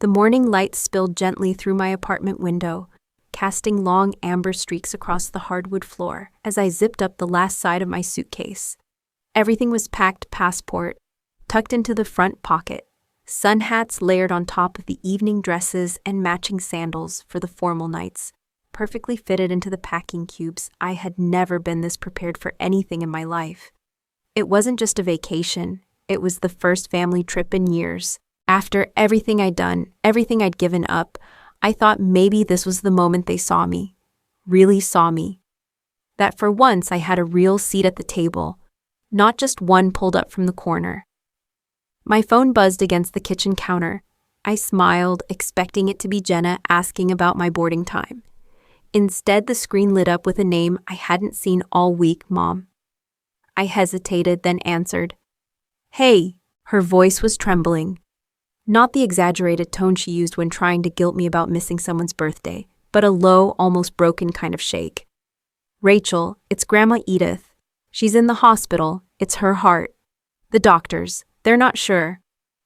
The morning light spilled gently through my apartment window, casting long amber streaks across the hardwood floor as I zipped up the last side of my suitcase. Everything was packed passport, tucked into the front pocket, sun hats layered on top of the evening dresses and matching sandals for the formal nights, perfectly fitted into the packing cubes. I had never been this prepared for anything in my life. It wasn't just a vacation, it was the first family trip in years. After everything I'd done, everything I'd given up, I thought maybe this was the moment they saw me, really saw me. That for once I had a real seat at the table, not just one pulled up from the corner. My phone buzzed against the kitchen counter. I smiled, expecting it to be Jenna asking about my boarding time. Instead, the screen lit up with a name I hadn't seen all week, Mom. I hesitated, then answered. Hey, her voice was trembling. Not the exaggerated tone she used when trying to guilt me about missing someone's birthday, but a low, almost broken kind of shake. Rachel, it's Grandma Edith. She's in the hospital. It's her heart. The doctors, they're not sure.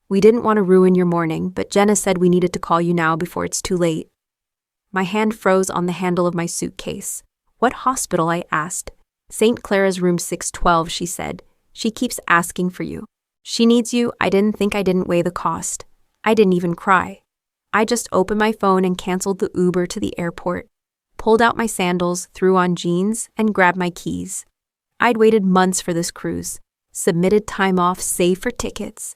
We didn't want to ruin your morning, but Jenna said we needed to call you now before it's too late. My hand froze on the handle of my suitcase. What hospital? I asked. St. Clara's room 612, she said. She keeps asking for you. She needs you. I didn't weigh the cost. I didn't even cry. I just opened my phone and canceled the Uber to the airport, pulled out my sandals, threw on jeans, and grabbed my keys. I'd waited months for this cruise, submitted time off, saved for tickets,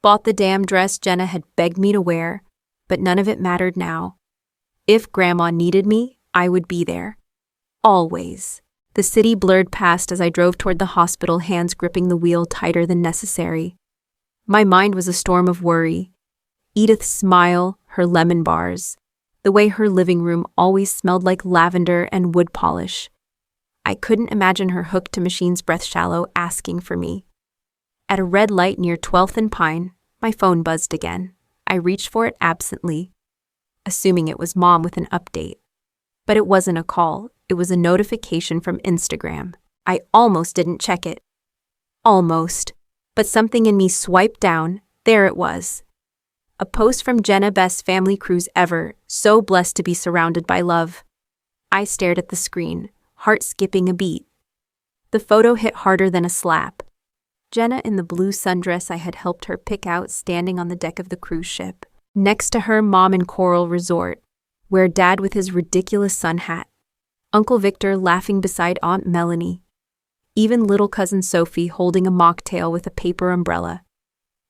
bought the damn dress Jenna had begged me to wear, but none of it mattered now. If Grandma needed me, I would be there. Always. The city blurred past as I drove toward the hospital, hands gripping the wheel tighter than necessary. My mind was a storm of worry. Edith's smile, her lemon bars, the way her living room always smelled like lavender and wood polish. I couldn't imagine her hooked to Machine's Breath Shallow asking for me. At a red light near 12th and Pine, my phone buzzed again. I reached for it absently, assuming it was Mom with an update. But it wasn't a call. It was a notification from Instagram. I almost didn't check it. Almost. But something in me swiped down. There it was. A post from Jenna, best family cruise ever. So blessed to be surrounded by love. I stared at the screen, heart skipping a beat. The photo hit harder than a slap. Jenna in the blue sundress I had helped her pick out, standing on the deck of the cruise ship. Next to her, Mom in Coral Resort, where Dad with his ridiculous sun hat. Uncle Victor laughing beside Aunt Melanie. Even little cousin Sophie holding a mocktail with a paper umbrella.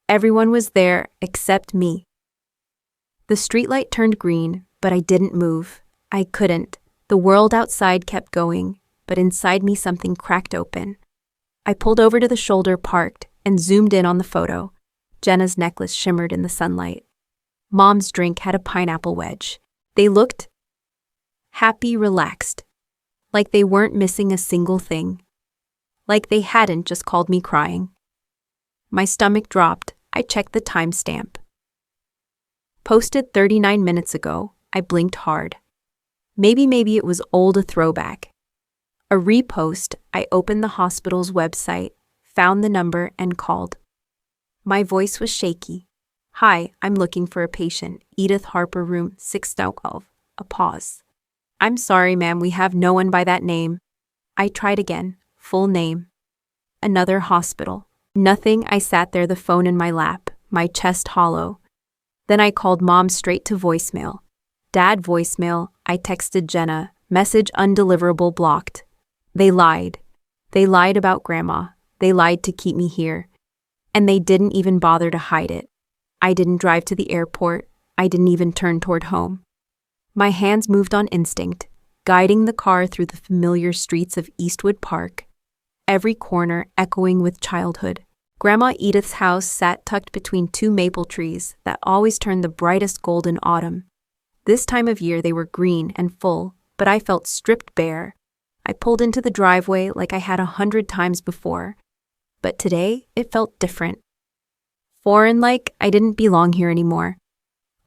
Everyone was there except me. The streetlight turned green, but I didn't move. I couldn't. The world outside kept going, but inside me something cracked open. I pulled over to the shoulder, parked, and zoomed in on the photo. Jenna's necklace shimmered in the sunlight. Mom's drink had a pineapple wedge. They looked happy, relaxed, like they weren't missing a single thing, like they hadn't just called me crying. My stomach dropped. I checked the timestamp. Posted 39 minutes ago. I blinked hard. Maybe it was old, a throwback. A repost. I opened the hospital's website, found the number, and called. My voice was shaky. Hi, I'm looking for a patient. Edith Harper, room 612. A pause. I'm sorry, ma'am, we have no one by that name. I tried again. Full name. Another hospital. Nothing. I sat there, the phone in my lap, my chest hollow. Then I called Mom straight to voicemail. Dad voicemail. I texted Jenna. Message undeliverable, blocked. They lied. They lied about Grandma. They lied to keep me here. And they didn't even bother to hide it. I didn't drive to the airport. I didn't even turn toward home. My hands moved on instinct, guiding the car through the familiar streets of Eastwood Park, every corner echoing with childhood. Grandma Edith's house sat tucked between two maple trees that always turned the brightest gold in autumn. This time of year they were green and full, but I felt stripped bare. I pulled into the driveway like I had 100 times before, but today it felt different. Foreign, like I didn't belong here anymore.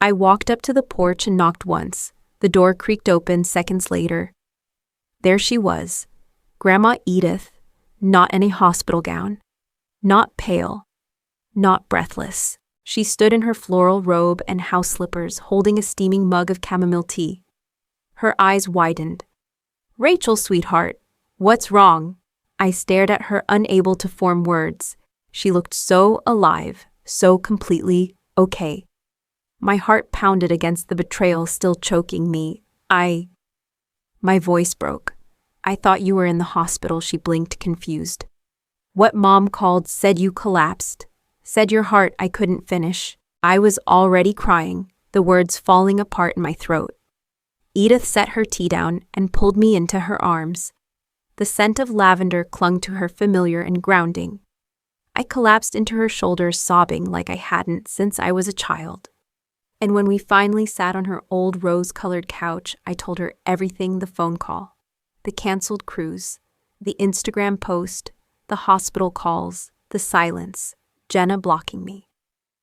I walked up to the porch and knocked once. The door creaked open seconds later. There she was, Grandma Edith, not in a hospital gown, not pale, not breathless. She stood in her floral robe and house slippers, holding a steaming mug of chamomile tea. Her eyes widened. "Rachel, sweetheart, what's wrong?" I stared at her, unable to form words. She looked so alive, so completely okay. My heart pounded against the betrayal still choking me. My voice broke. "I thought you were in the hospital," she blinked, confused. "What Mom called, said you collapsed. Said your heart." I couldn't finish. I was already crying, the words falling apart in my throat. Edith set her tea down and pulled me into her arms. The scent of lavender clung to her, familiar and grounding. I collapsed into her shoulders, sobbing like I hadn't since I was a child. And when we finally sat on her old rose-colored couch, I told her everything: the phone call, the canceled cruise, the Instagram post, the hospital calls, the silence, Jenna blocking me.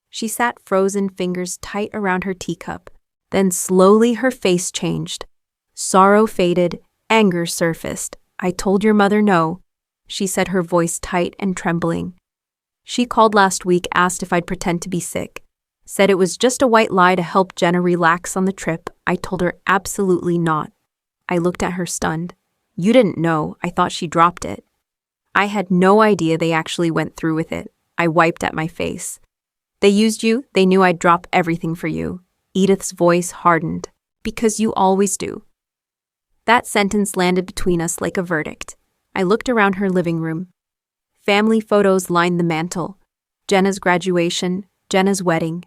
She sat frozen, fingers tight around her teacup. Then slowly her face changed. Sorrow faded, anger surfaced. "I told your mother no," she said, her voice tight and trembling. "She called last week, asked if I'd pretend to be sick. Said it was just a white lie to help Jenna relax on the trip." I told her absolutely not. I looked at her stunned. "You didn't know. I thought she dropped it." I had no idea they actually went through with it. I wiped at my face. "They used you. They knew I'd drop everything for you." Edith's voice hardened. "Because you always do." That sentence landed between us like a verdict. I looked around her living room. Family photos lined the mantel. Jenna's graduation, Jenna's wedding,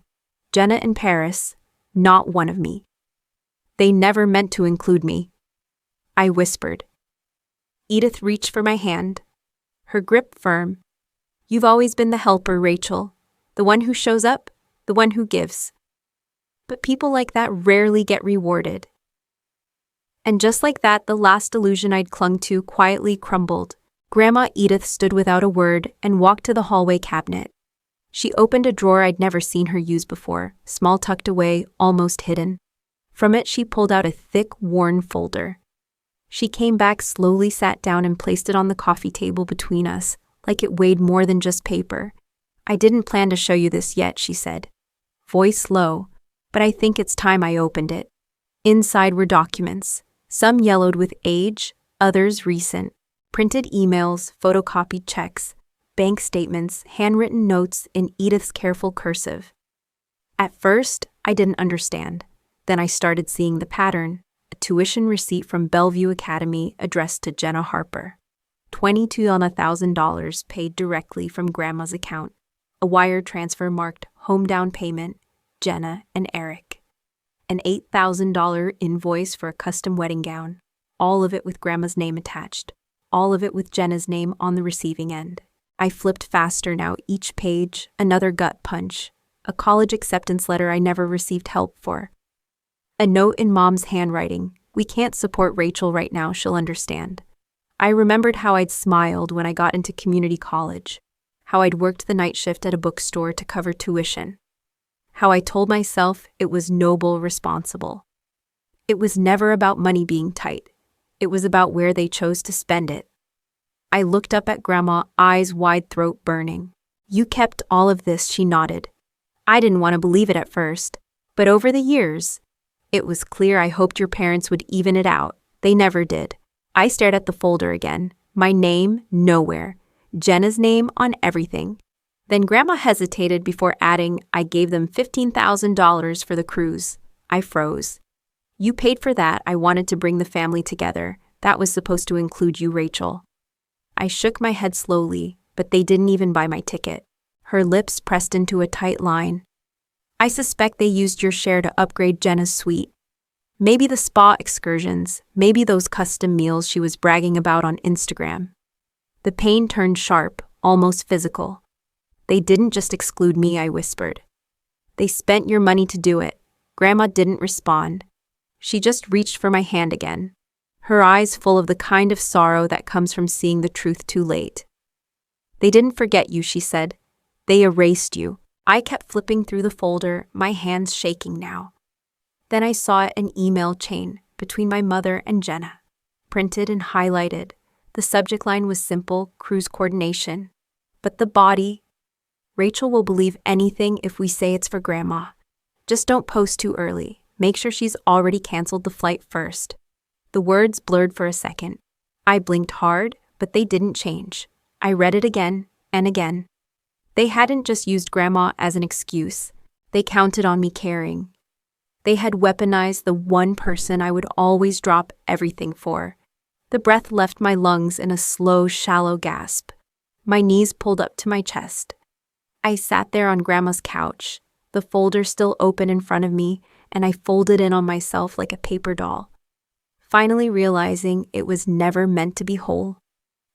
Jenna in Paris, not one of me. They never meant to include me. I whispered. Edith reached for my hand, her grip firm. "You've always been the helper, Rachel. The one who shows up, the one who gives. But people like that rarely get rewarded." And just like that, the last illusion I'd clung to quietly crumbled. Grandma Edith stood without a word and walked to the hallway cabinet. She opened a drawer I'd never seen her use before, small, tucked away, almost hidden. From it, she pulled out a thick, worn folder. She came back, slowly sat down and placed it on the coffee table between us, like it weighed more than just paper. "I didn't plan to show you this yet," she said, voice low, "but I think it's time I opened it." Inside were documents, some yellowed with age, others recent. Printed emails, photocopied checks, bank statements, handwritten notes in Edith's careful cursive. At first, I didn't understand. Then I started seeing the pattern. A tuition receipt from Bellevue Academy addressed to Jenna Harper. $22,000 paid directly from Grandma's account. A wire transfer marked home down payment, Jenna and Eric. An $8,000 invoice for a custom wedding gown, all of it with Grandma's name attached, all of it with Jenna's name on the receiving end. I flipped faster now, each page, another gut punch. A college acceptance letter I never received help for. A note in Mom's handwriting: "We can't support Rachel right now, she'll understand." I remembered how I'd smiled when I got into community college, how I'd worked the night shift at a bookstore to cover tuition, how I told myself it was noble, responsible. It was never about money being tight. It was about where they chose to spend it. I looked up at Grandma, eyes wide, throat burning. "You kept all of this," she nodded. I didn't want to believe it at first, but over the years, it was clear I hoped your parents would even it out. They never did. I stared at the folder again. My name, nowhere. Jenna's name on everything. Then Grandma hesitated before adding, "I gave them $15,000 for the cruise." I froze. "You paid for that. I wanted to bring the family together. That was supposed to include you, Rachel." I shook my head slowly, but they didn't even buy my ticket. Her lips pressed into a tight line. "I suspect they used your share to upgrade Jenna's suite. Maybe the spa excursions, maybe those custom meals she was bragging about on Instagram." The pain turned sharp, almost physical. "They didn't just exclude me," I whispered. "They spent your money to do it." Grandma didn't respond. She just reached for my hand again, her eyes full of the kind of sorrow that comes from seeing the truth too late. "They didn't forget you," she said. "They erased you." I kept flipping through the folder, my hands shaking now. Then I saw an email chain between my mother and Jenna, printed and highlighted. The subject line was simple: cruise coordination. But the body, Rachel will believe anything if we say it's for Grandma. Just don't post too early. Make sure she's already canceled the flight first." The words blurred for a second. I blinked hard, but they didn't change. I read it again and again. They hadn't just used Grandma as an excuse. They counted on me caring. They had weaponized the one person I would always drop everything for. The breath left my lungs in a slow, shallow gasp. My knees pulled up to my chest. I sat there on Grandma's couch, the folder still open in front of me, and I folded in on myself like a paper doll, finally realizing it was never meant to be whole.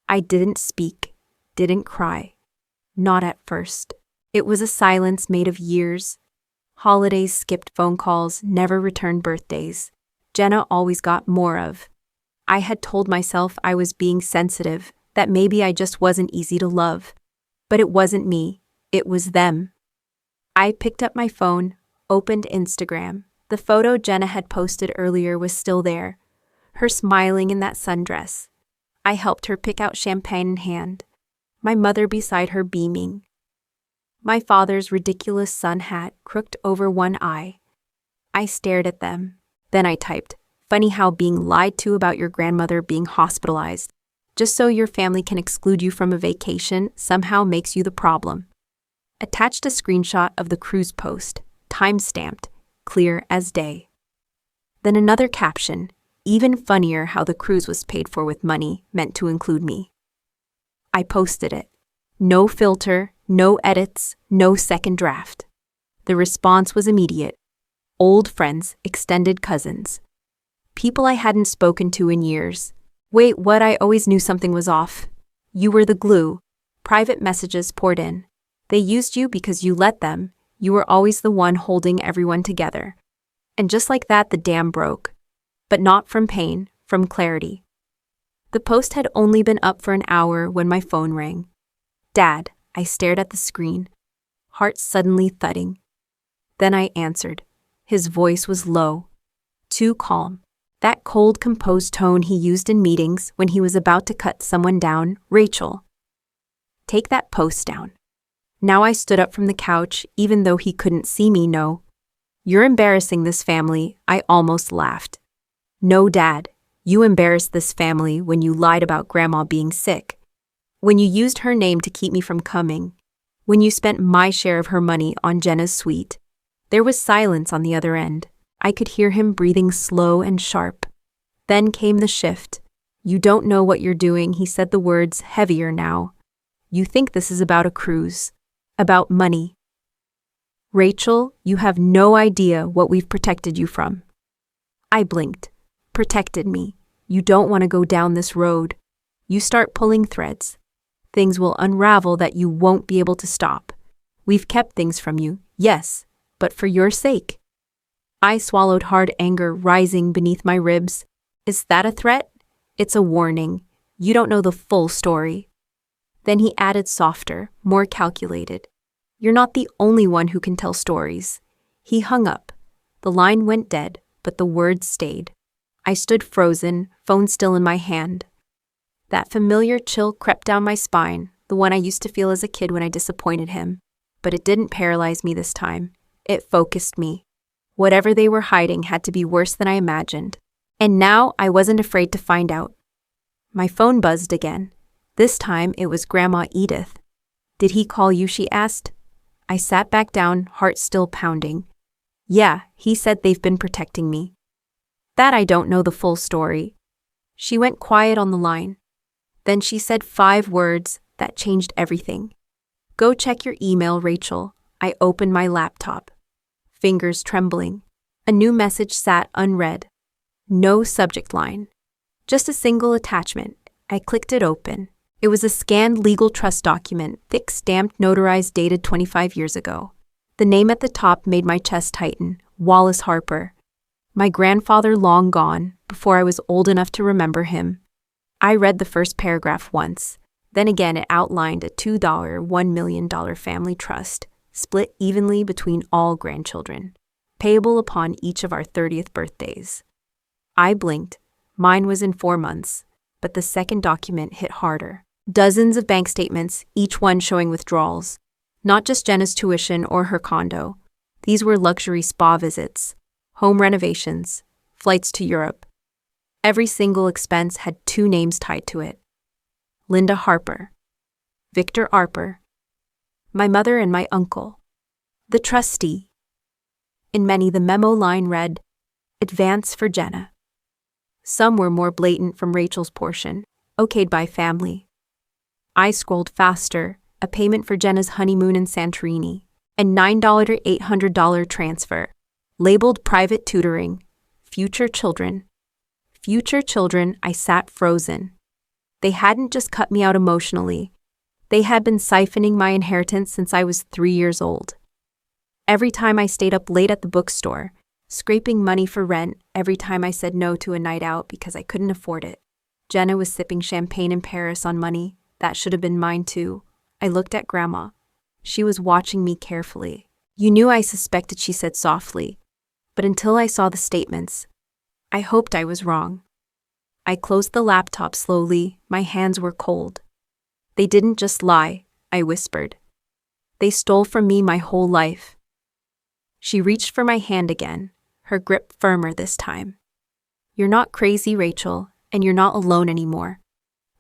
I didn't speak, didn't cry. Not at first. It was a silence made of years. Holidays skipped phone calls, never returned birthdays. Jenna always got more of. I had told myself I was being sensitive, that maybe I just wasn't easy to love. But it wasn't me, it was them. I picked up my phone, opened Instagram. The photo Jenna had posted earlier was still there, her smiling in that sundress. I helped her pick out champagne in hand, my mother beside her beaming. My father's ridiculous sun hat crooked over one eye. I stared at them. Then I typed, "Funny how being lied to about your grandmother being hospitalized, just so your family can exclude you from a vacation, somehow makes you the problem." Attached a screenshot of the cruise post, time-stamped, clear as day. Then another caption, even funnier how the cruise was paid for with money meant to include me. I posted it. No filter, no edits, no second draft. The response was immediate. Old friends, extended cousins. People I hadn't spoken to in years. "Wait, what? I always knew something was off. You were the glue." Private messages poured in. They used you because you let them. You were always the one holding everyone together. And just like that, the dam broke. But not from pain, from clarity. The post had only been up for an hour when my phone rang. "Dad," I stared at the screen, heart suddenly thudding. Then I answered. His voice was low, too calm. That cold, composed tone he used in meetings when he was about to cut someone down. "Rachel, take that post down." Now I stood up from the couch, even though he couldn't see me. "No. You're embarrassing this family." I almost laughed. "No, Dad. You embarrassed this family when you lied about Grandma being sick. When you used her name to keep me from coming. When you spent my share of her money on Jenna's suite." There was silence on the other end. I could hear him breathing slow and sharp. Then came the shift. "You don't know what you're doing," he said, the words heavier now. "You think this is about a cruise. About money. Rachel, you have no idea what we've protected you from." I blinked. "Protected me. You don't want to go down this road. You start pulling threads. Things will unravel that you won't be able to stop. We've kept things from you, yes, but for your sake." I swallowed hard, anger rising beneath my ribs. "Is that a threat?" "It's a warning. You don't know the full story." Then he added softer, more calculated. "You're not the only one who can tell stories." He hung up. The line went dead, but the words stayed. I stood frozen, phone still in my hand. That familiar chill crept down my spine, the one I used to feel as a kid when I disappointed him. But it didn't paralyze me this time. It focused me. Whatever they were hiding had to be worse than I imagined. And now I wasn't afraid to find out. My phone buzzed again. This time it was Grandma Edith. "Did he call you?" she asked. I sat back down, heart still pounding. "Yeah, he said they've been protecting me." "That I don't know the full story." She went quiet on the line. Then she said 5 words that changed everything. "Go check your email, Rachel." I opened my laptop. Fingers trembling. A new message sat unread. No subject line. Just a single attachment. I clicked it open. It was a scanned legal trust document, thick, stamped, notarized, dated 25 years ago. The name at the top made my chest tighten. Wallace Harper. My grandfather long gone, before I was old enough to remember him. I read the first paragraph once. Then again it outlined a $2, $1 million family trust, split evenly between all grandchildren, payable upon each of our 30th birthdays. I blinked. Mine was in 4 months, but the second document hit harder. Dozens of bank statements, each one showing withdrawals. Not just Jenna's tuition or her condo. These were luxury spa visits, home renovations, flights to Europe. Every single expense had two names tied to it. Linda Harper. Victor Arper. My mother and my uncle. The trustee. In many, the memo line read, "Advance for Jenna." Some were more blatant from Rachel's portion, okayed by family. I scrolled faster, a payment for Jenna's honeymoon in Santorini, and $9 to $800 transfer, labeled private tutoring, future children. Future children, I sat frozen. They hadn't just cut me out emotionally. They had been siphoning my inheritance since I was 3 years old. Every time I stayed up late at the bookstore, scraping money for rent, every time I said no to a night out because I couldn't afford it. Jenna was sipping champagne in Paris on money. That should have been mine too. I looked at Grandma. She was watching me carefully. "You knew I suspected," she said softly. But until I saw the statements, I hoped I was wrong. I closed the laptop slowly. My hands were cold. "They didn't just lie," I whispered. "They stole from me my whole life." She reached for my hand again, her grip firmer this time. "You're not crazy, Rachel, and you're not alone anymore."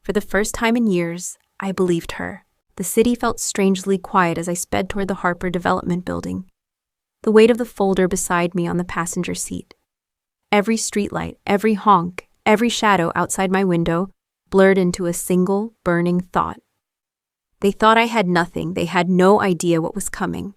For the first time in years, I believed her. The city felt strangely quiet as I sped toward the Harper Development Building. The weight of the folder beside me on the passenger seat. Every streetlight, every honk, every shadow outside my window blurred into a single, burning thought. They thought I had nothing. They had no idea what was coming.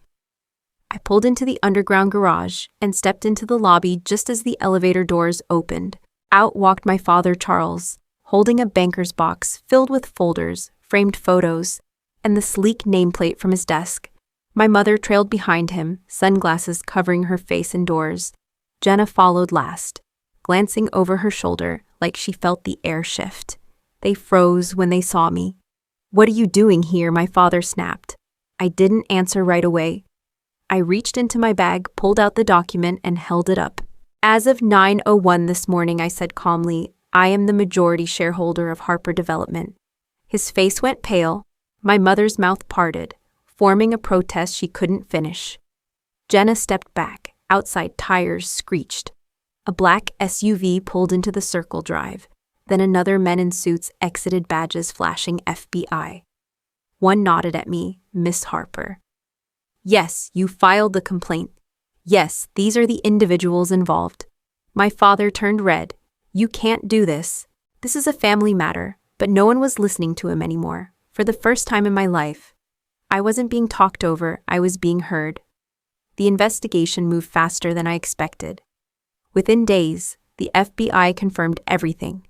I pulled into the underground garage and stepped into the lobby just as the elevator doors opened. Out walked my father, Charles, holding a banker's box filled with folders, framed photos, and the sleek nameplate from his desk. My mother trailed behind him, sunglasses covering her face indoors. Jenna followed last, glancing over her shoulder like she felt the air shift. They froze when they saw me. "What are you doing here?" my father snapped. I didn't answer right away. I reached into my bag, pulled out the document, and held it up. "As of 9:01 this morning," I said calmly, "I am the majority shareholder of Harper Development." His face went pale. My mother's mouth parted, forming a protest she couldn't finish. Jenna stepped back. Outside, tires screeched. A black SUV pulled into the circle drive. Then another men in suits exited, badges flashing FBI. One nodded at me, "Miss Harper. Yes, you filed the complaint. Yes, these are the individuals involved." My father turned red. "You can't do this. This is a family matter." But no one was listening to him anymore. For the first time in my life, I wasn't being talked over, I was being heard. The investigation moved faster than I expected. Within days, the FBI confirmed everything.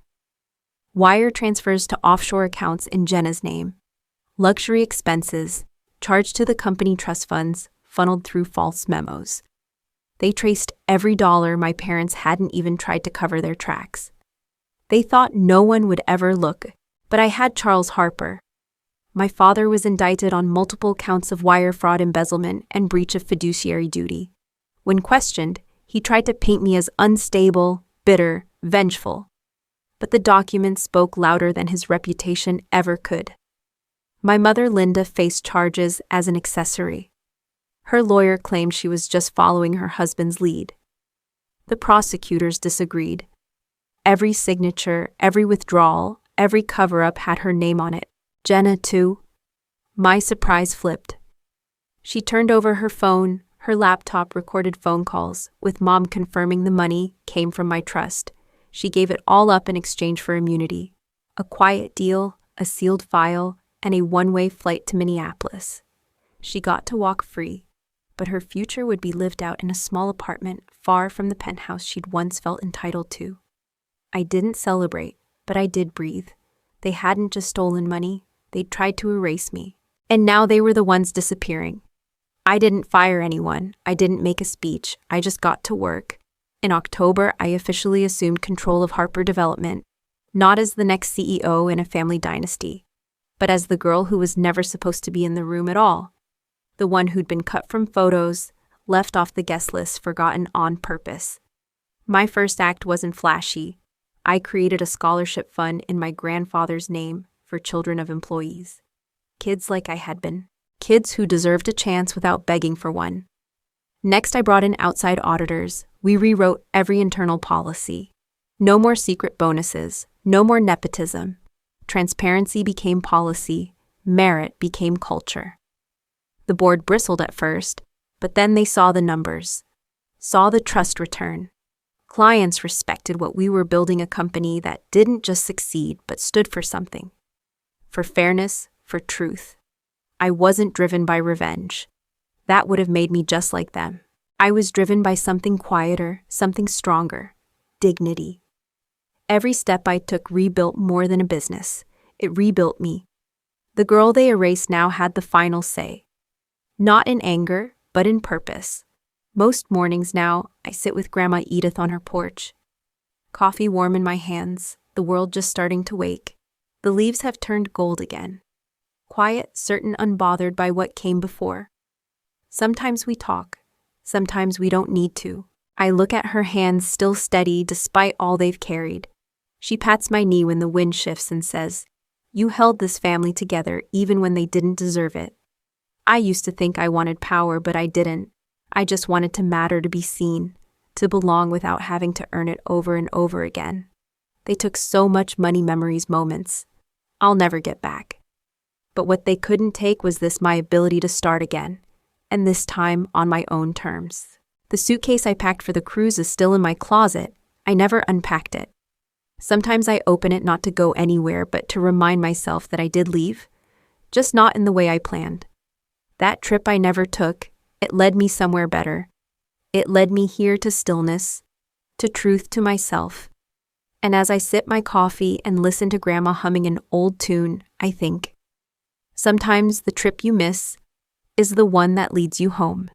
Wire transfers to offshore accounts in Jenna's name. Luxury expenses, charged to the company trust funds, funneled through false memos. They traced every dollar. My parents hadn't even tried to cover their tracks. They thought no one would ever look, but I had Charles Harper. My father was indicted on multiple counts of wire fraud, embezzlement, and breach of fiduciary duty. When questioned, he tried to paint me as unstable, bitter, vengeful. But the documents spoke louder than his reputation ever could. My mother, Linda, faced charges as an accessory. Her lawyer claimed she was just following her husband's lead. The prosecutors disagreed. Every signature, every withdrawal, every cover-up had her name on it. Jenna, too. My surprise flipped. She turned over her phone. Her laptop recorded phone calls, with Mom confirming the money came from my trust. She gave it all up in exchange for immunity. A quiet deal, a sealed file, and a one-way flight to Minneapolis. She got to walk free, but her future would be lived out in a small apartment far from the penthouse she'd once felt entitled to. I didn't celebrate, but I did breathe. They hadn't just stolen money, they'd tried to erase me. And now they were the ones disappearing. I didn't fire anyone, I didn't make a speech, I just got to work. In October, I officially assumed control of Harper Development, not as the next CEO in a family dynasty, but as the girl who was never supposed to be in the room at all. The one who'd been cut from photos, left off the guest list, forgotten on purpose. My first act wasn't flashy. I created a scholarship fund in my grandfather's name for children of employees. Kids like I had been. Kids who deserved a chance without begging for one. Next, I brought in outside auditors. We rewrote every internal policy. No more secret bonuses, no more nepotism. Transparency became policy, merit became culture. The board bristled at first, but then they saw the numbers, saw the trust return. Clients respected what we were building, a company that didn't just succeed but stood for something. For fairness, for truth. I wasn't driven by revenge. That would have made me just like them. I was driven by something quieter, something stronger. Dignity. Every step I took rebuilt more than a business. It rebuilt me. The girl they erased now had the final say. Not in anger, but in purpose. Most mornings now, I sit with Grandma Edith on her porch. Coffee warm in my hands, the world just starting to wake. The leaves have turned gold again. Quiet, certain, unbothered by what came before. Sometimes we talk. Sometimes we don't need to. I look at her hands still steady despite all they've carried. She pats my knee when the wind shifts and says, "You held this family together even when they didn't deserve it." I used to think I wanted power, but I didn't. I just wanted to matter, to be seen, to belong without having to earn it over and over again. They took so much money, memories, moments. I'll never get back. But what they couldn't take was this, my ability to start again, and this time on my own terms. The suitcase I packed for the cruise is still in my closet. I never unpacked it. Sometimes I open it not to go anywhere, but to remind myself that I did leave, just not in the way I planned. That trip I never took, it led me somewhere better. It led me here to stillness, to truth, to myself. And as I sip my coffee and listen to Grandma humming an old tune, I think, sometimes the trip you miss is the one that leads you home.